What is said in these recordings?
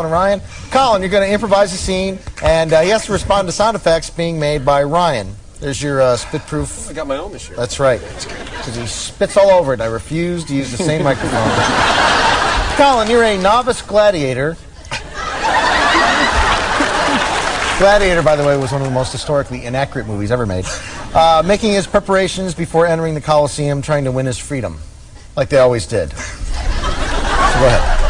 Ryan. Colin, you're going to improvise a scene, and he has to respond to sound effects being made by Ryan. There's your spit-proof. I got my own this year. That's right. Because he spits all over it. I refuse to use the same microphone. Colin, you're a novice gladiator. Gladiator, by the way, was one of the most historically inaccurate movies ever made. Making his preparations before entering the Coliseum, trying to win his freedom, like they always did. So go ahead.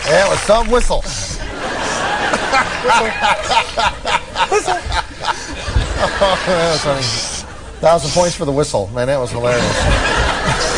Yeah, with some whistle. Whistle. Oh, that was funny. 1,000 points for the whistle. Man, that was hilarious.